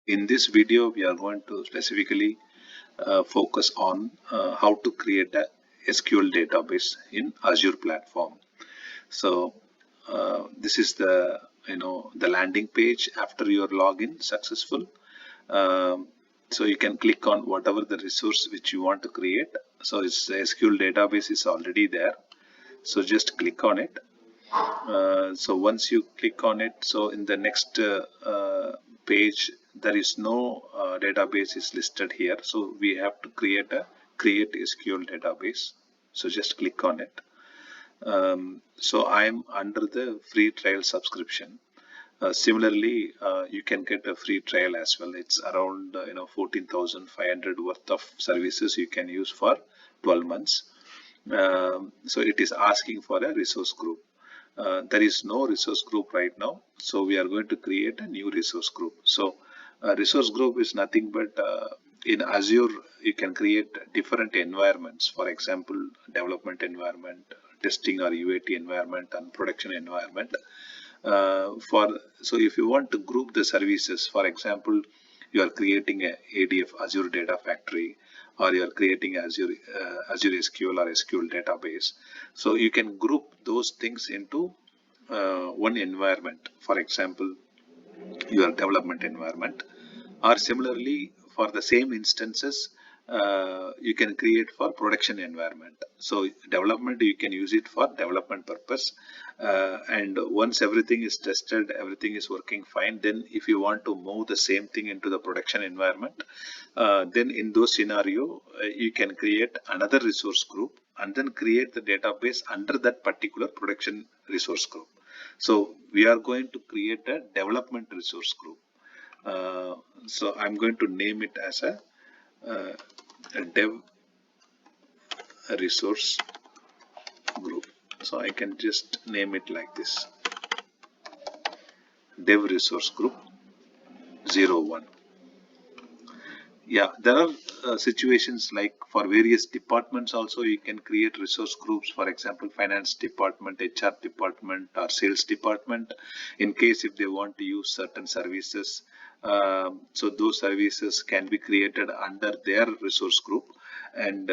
In this video, we are going to specifically focus on how to create a SQL database in Azure platform. So this is the the landing page after your login successful. Um, so you can click on whatever the resource which you want to create. So its SQL database is already there. So just click on it. So once you click on it, so in the next page, there is no database is listed here. So we have to create SQL database. So just click on it. So I'm under the free trial subscription. Similarly, you can get a free trial as well. It's around 14,500 worth of services you can use for 12 months. So it is asking for a resource group. There is no resource group right now, so we are going to create a new resource group. So a resource group is nothing but in Azure you can create different environments. For example, development environment, testing or UAT environment, and production environment. So if you want to group the services, for example, you are creating a ADF Azure Data Factory, or you are creating Azure SQL or SQL database. So you can group those things into one environment. For example, your development environment, or similarly for the same instances you can create for production environment. So development, you can use it for development purpose, and once everything is tested, everything is working fine, then if you want to move the same thing into the production environment, then in those scenario you can create another resource group and then create the database under that particular production resource group. So we are going to create a development resource group. So I'm going to name it as a dev resource group. So I can just name it like this: dev resource group 01. Yeah, there are situations like for various departments also you can create resource groups. For example, finance department, HR department, or sales department, in case if they want to use certain services. So those services can be created under their resource group, and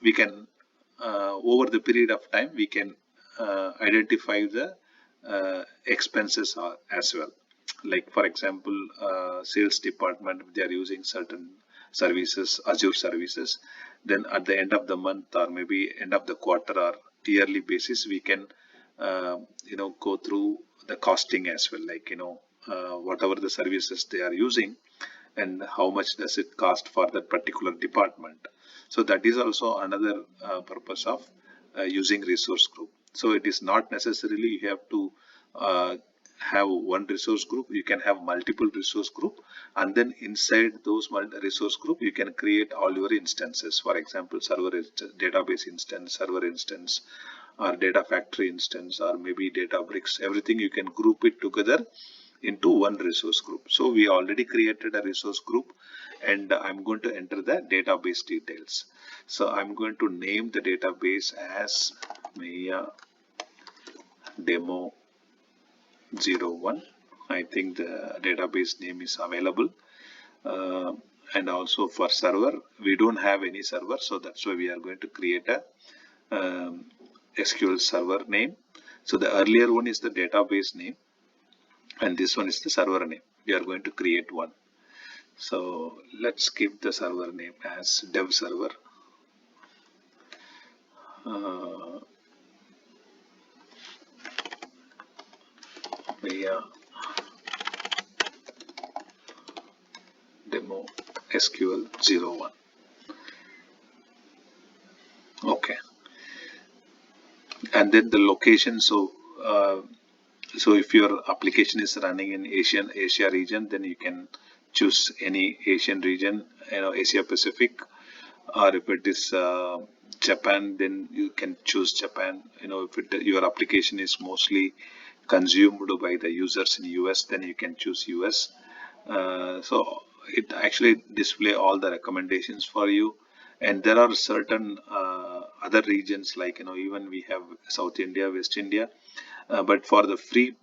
we can over the period of time we can identify the expenses as well. Like for example, sales department, if they are using certain services, Azure services, then at the end of the month or maybe end of the quarter or yearly basis, we can go through the costing as well, like whatever the services they are using and how much does it cost for that particular department. So that is also another purpose of using resource group. So it is not necessarily you have to have one resource group. You can have multiple resource group, and then inside those resource group you can create all your instances. For example, database instance, server instance, or data factory instance, or maybe Databricks. Everything you can group it together into one resource group. So we already created a resource group, and I'm going to enter the database details. So I'm going to name the database as Maya Demo 01. I think the database name is available. And also for server, we don't have any server, so that's why we are going to create a SQL server name. So the earlier one is the database name, and this one is the server name. We are going to create one. So let's keep the server name as dev server. Yeah, demo SQL 01. Okay, and then the location. So if your application is running in Asia region, then you can choose any Asian region, Asia Pacific, or if it is Japan, then you can choose Japan. If your application is mostly consumed by the users in US, then you can choose US. So it actually display all the recommendations for you, and there are certain other regions, like even we have South India, West India, but for the free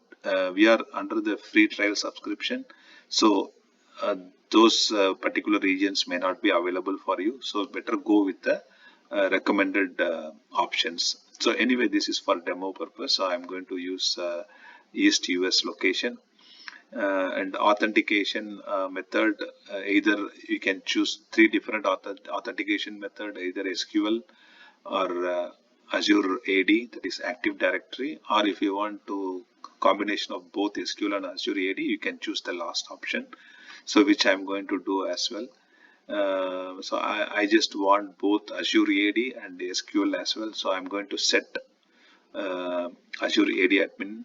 we are under the free trial subscription. So uh, those particular regions may not be available for you, so better go with the recommended options. So anyway, this is for demo purpose, so I'm going to use East US location. And authentication method, either you can choose three different authentication method, either SQL or Azure AD, that is Active Directory, or if you want to combination of both SQL and Azure AD, you can choose the last option. So which I'm going to do as well. So I just want both Azure AD and SQL as well. So I'm going to set Azure AD admin,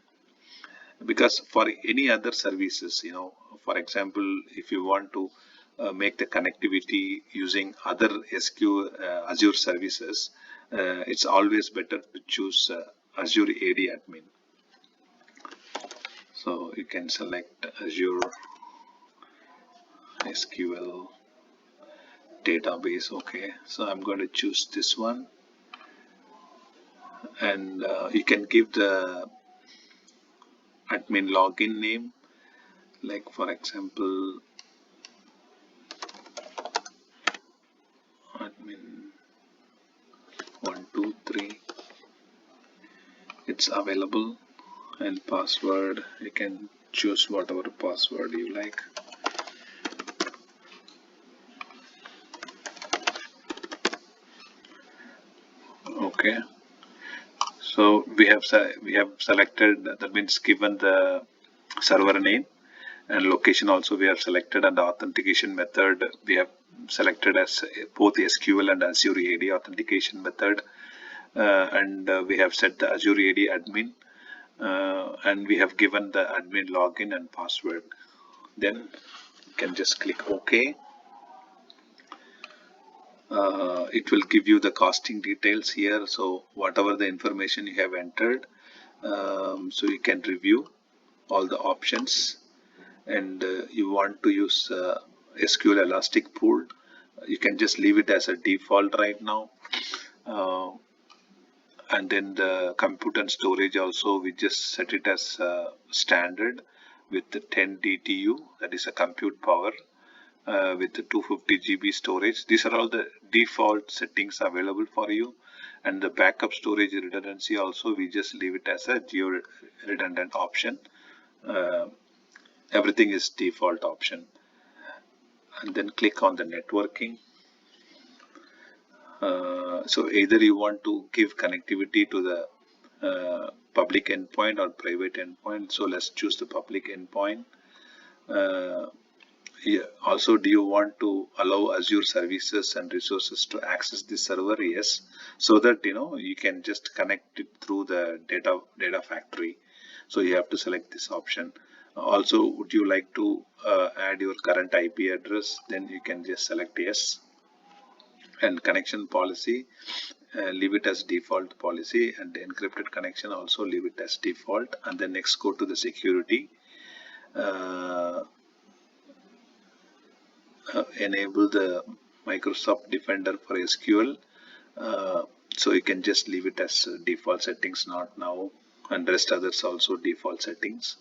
because for any other services, for example, if you want to make the connectivity using other Azure services, it's always better to choose Azure AD admin. So you can select Azure SQL Database. Okay, so I'm going to choose this one, and you can give the admin login name, like for example, admin 123. It's available. And password, you can choose whatever password you like. Okay, so we have selected, that means given the server name, and location also we have selected, and the authentication method we have selected as both SQL and Azure AD authentication method, and we have set the Azure AD admin, and we have given the admin login and password. Then you can just click OK. It will give you the costing details here, so whatever the information you have entered, so you can review all the options. And you want to use SQL Elastic Pool, you can just leave it as a default right now. And then the compute and storage also, we just set it as standard with the 10 DTU, that is a compute power, with the 250 GB storage. These are all the default settings available for you. And the backup storage redundancy also, we just leave it as a geo redundant option. Everything is default option. And then click on the networking. So either you want to give connectivity to the public endpoint or private endpoint. So let's choose the public endpoint. Also, do you want to allow Azure services and resources to access the server? Yes, so that you can just connect it through the data factory. So you have to select this option. Also, would you like to add your current IP address? Then you can just select yes. And connection policy, leave it as default policy, and the encrypted connection also leave it as default. And then next go to the security. Enable the Microsoft Defender for SQL. So you can just leave it as default settings, not now, and rest others also default settings.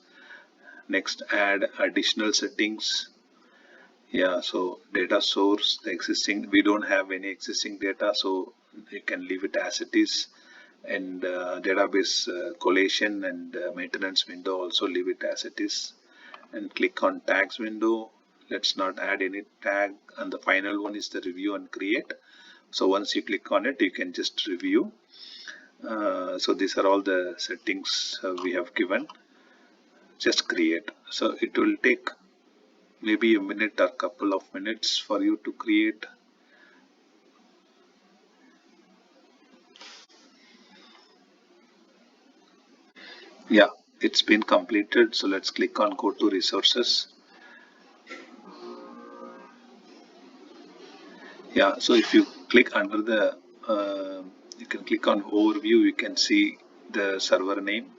Next, add additional settings. Yeah, so data source, the existing, we don't have any existing data, so you can leave it as it is. And database collation and maintenance window also leave it as it is. And click on tags window. Let's not add any tag. And the final one is the review and create. So once you click on it, you can just review. So these are all the settings we have given. Just create. So it will take maybe a minute or couple of minutes for you to create. Yeah, it's been completed. So let's click on go to resources. Yeah, so if you click under the you can click on overview, you can see the server name,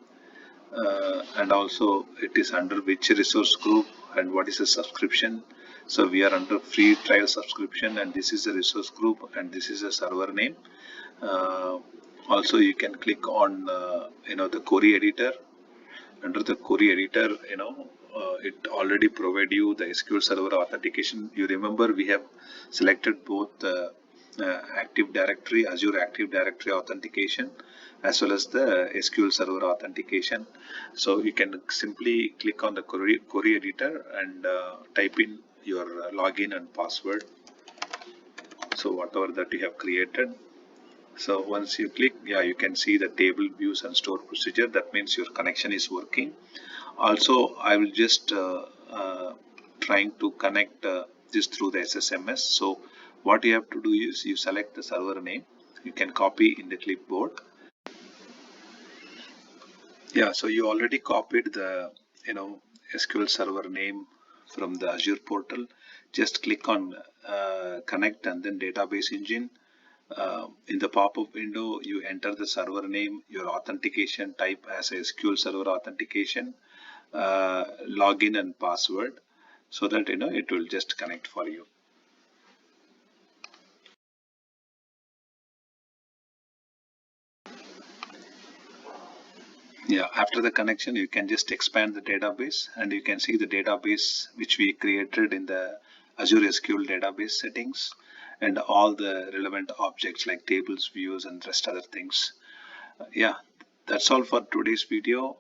and also it is under which resource group and what is the subscription. So we are under free trial subscription, and this is the resource group, and this is the server name. Also you can click on the query editor. Under the query editor, it already provide you the SQL Server authentication. You remember we have selected both Active Directory, Azure Active Directory authentication, as well as the SQL Server authentication. So you can simply click on the query editor and type in your login and password. So whatever that you have created. So once you click, yeah, you can see the table views and store procedure. That means your connection is working. Also, I will just trying to connect this through the SSMS. So what you have to do is you select the server name. You can copy in the clipboard. Yeah, so you already copied the SQL Server name from the Azure portal. Just click on connect and then database engine. In the pop-up window, you enter the server name, your authentication type as a SQL Server authentication, login and password, so that it will just connect for you. Yeah, after the connection, you can just expand the database and you can see the database which we created in the Azure SQL Database settings and all the relevant objects like tables, views, and rest other things. Yeah, that's all for today's video.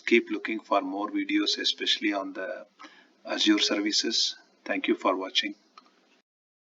Keep looking for more videos, especially on the Azure services. Thank you for watching.